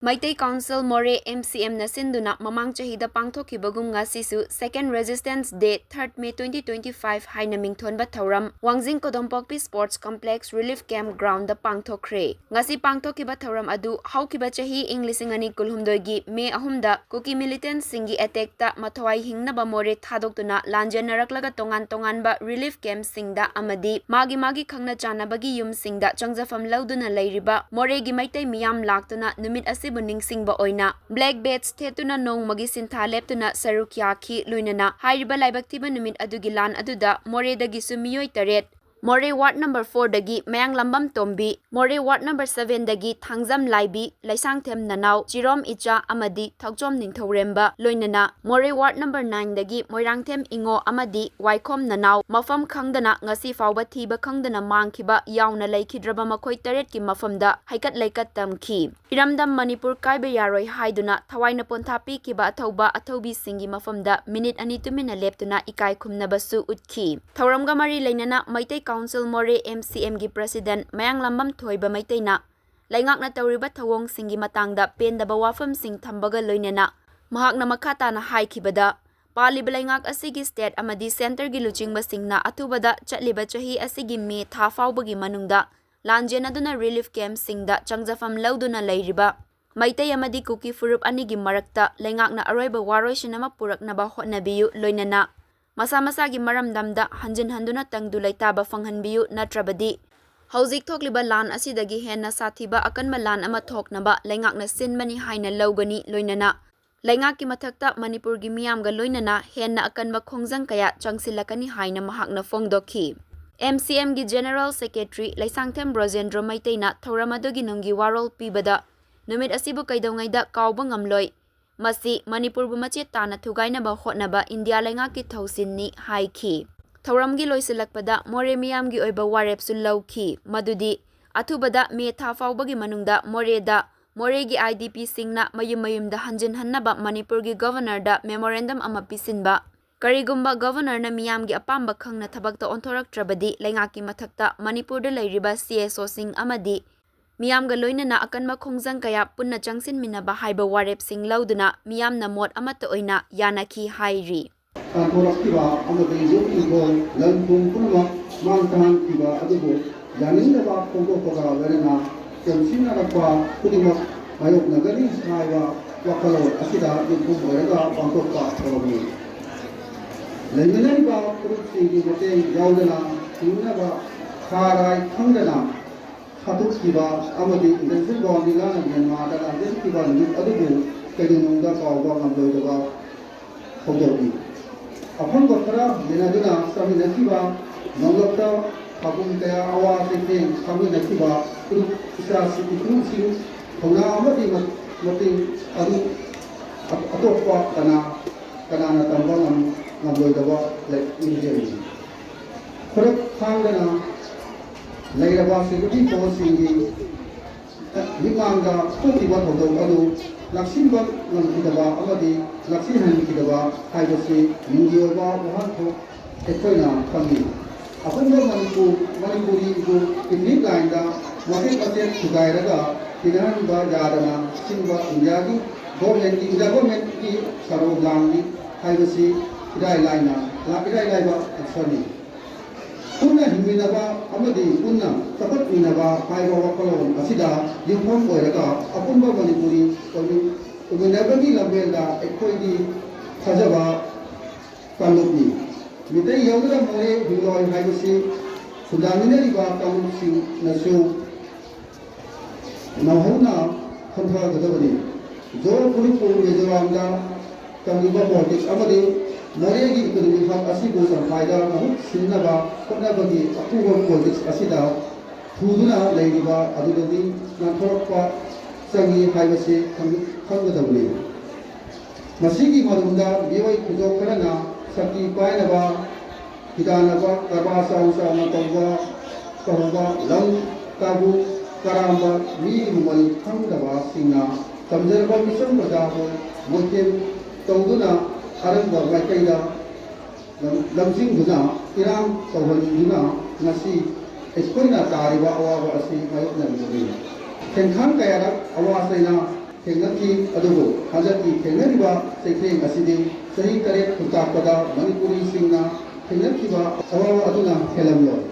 Maitai Council More MCM na sinduna mamang chahida pangthokhibagum nga sisu Second Resistance Day 3rd May 2025 Haina Mingthonba Thouram Wangjing Kodompokpi Sports Complex Relief Camp Ground da Pangthokhre ngasi pangthokhiba Thouram adu haukiba chahi ing 2016 gi May 3 da Kuki militant singi attack ta mathwai hingnaba more thadoktuna lanjanaraklaga tongan ba relief camp singda amadi magi khangna chanabagi yum singda changjafam lauduna leiriba more gi maitai miyam laktuna numit buning singba oina black bats thetuna nong magi sintha leptuna sarukya khi luinana hairiba laibaktiba numit adugi lan aduda more dagi sumiyoi taret More Ward number 4 dagi Mayang Lambam Tombi, More Ward number 7 dagi Thangjam Laibi, Laisangthem Nanau, Chirom Icha Amadi, Thakjom Ningthoremba, Loinana, More Ward number 9 dagi Moirangthem Ingo Amadi, Waikhom Nanau, Mafam Khangdana ngasi fawba thiba khangdana mangkhiba yauna laikhidraba makhoi taret ki mafamda haikat laikat tamki. Iramdam Manipur kaiba yaroi haiduna thawaina ponthapi kiba athauba athaubi singi mafamda minute ani tumina leptuna ikai khumnabasu utki. Thouramga mari leinana Maitai Council More MCM gi President Mayang Lambam Thoiba Maitaina Laingakna tawriba thawong singi matangda pendaba wafam sing thambaga loinena mahakna makhata na haikibada paliba laingak asigi state amadi center gi luchingba singna atubada chatliba chahi asigi me tha fawbagi manungda lanjen aduna relief camp singda changjafam lauduna leiriba Maitai amadi kuki furup anigi marakta laingakna aroiba waroi sinama puraknaba hotnabiyu loinena Masa-masagi maramdamda hanjin handuna tangdulay taba fanghanbiyu natrabadi. Haujik thokliba lan asidagi henna sathiba akanma lan ama thoknaba laingakna sinbani haina lawgani loinana. Laingak ki mathakta Manipur gi miyamga loinana henna akanma khongjang kaya changsilakani haina mahakna fongdokhi. MCM gi General Secretary Laisangthem Brojendro Maitaina Thouramadu nunggi warol pibada numit asibu kaidongaida kauba ngamloi. Masi Manipur bu machet tana thugaina ba hotnaba India lenga ki thausin ni haiki Thouram gi loisilakpada more miyam gi oiba warep su lawki madudi athubada me tha fawbagi manungda more gi IDP singna mayum da hanjin hannaba Manipur gi governor da memorandum ama pisinba karigumba governor na miyam gi apamba khangna thabakta onthorak trabadi lenga ki mathakta Manipur da leiriba CSO sing amadi Miyam ga loinana akanma khongjang kaya punna changsin minaba haiba warep sing lauduna miyam na mot amata oina yanaki hairi Pangthokhre amadi yoki gol lanpung punma mangtan kiba adugo yaninda ba Pangthokhre verena kemsina rakwa kudima ayok nagari saiwa wakalo asida dingkum oraga Pangthokhre koromi lengenani ba kurupsi gi mate yaudana tinna ba kharai khangdana Hatukhiba amadi intensive bondila na Myanmar da intensive ni adugu kedinungda kawba ngamloidaga khogdobi apon gotra dinaduna saminakiba nongokta habum kaya awa teke saminakiba kru isa sikru siru khona amadi mati adu atokwa kana na tamba ngamloidaga like injeri khorok khangana Lairaba security force ingi himanga thokiba thodong adu laksinba ngangkidaba amadi laksin hankidaba haibasi mingi oba wahan tho ekhoina khamni apunba manipuri go picnic line da wase thugairaga tinan ba yadana sinba india gi government ki saro langi haibasi idai line la idai lai ba aksani Punna himinaba amadi punna tapat minaba haiba wakalon asida yumpham oiraga apunba manipuri uminabagi lambelda ekhoigi thajaba kanukni mitai yaudra more hiloi haibasi sudaminariba kamusi nasu nahuna khantha gadabani jo puripur mejoramda kangiba politics amadi Moregi economic hub asibu samhaida mahut sinnaba hotnabagi apuba politics asida thuduna leiriba adudagi nanthorokpa changi haibase khanggadabni masigi marunda biwai khujok karana sakti painaba hidanaba karba sausa matawba kahba lam tabu karamba mi rumal khangdaba singna tamjarba mission badaho motem tawduna Arangba Maikaida Lamsingduna Irang Tawhanduna Nasi Eskoina Tariba Awa Asi Mayok Nabi Kenkhang Kayara Awa Saina ꯊꯦꯡꯅꯈꯤ ꯑꯗꯨꯕꯨ ꯍꯟꯗꯛꯀꯤ ꯊꯦꯡꯅꯔꯤꯕ ꯆꯩꯊꯦꯡ ꯑꯁꯤꯗꯤ ꯆꯍꯤ 8 ꯈꯨꯟꯇꯥꯛꯄꯗ ꯃꯅꯤꯄꯨꯔꯤꯁꯤꯡꯅ ꯊꯦꯡꯅꯈꯤꯕ ꯑꯋꯥꯕ ꯑꯗꯨꯅ ꯍꯦꯜꯂꯝꯂꯣꯏ꯫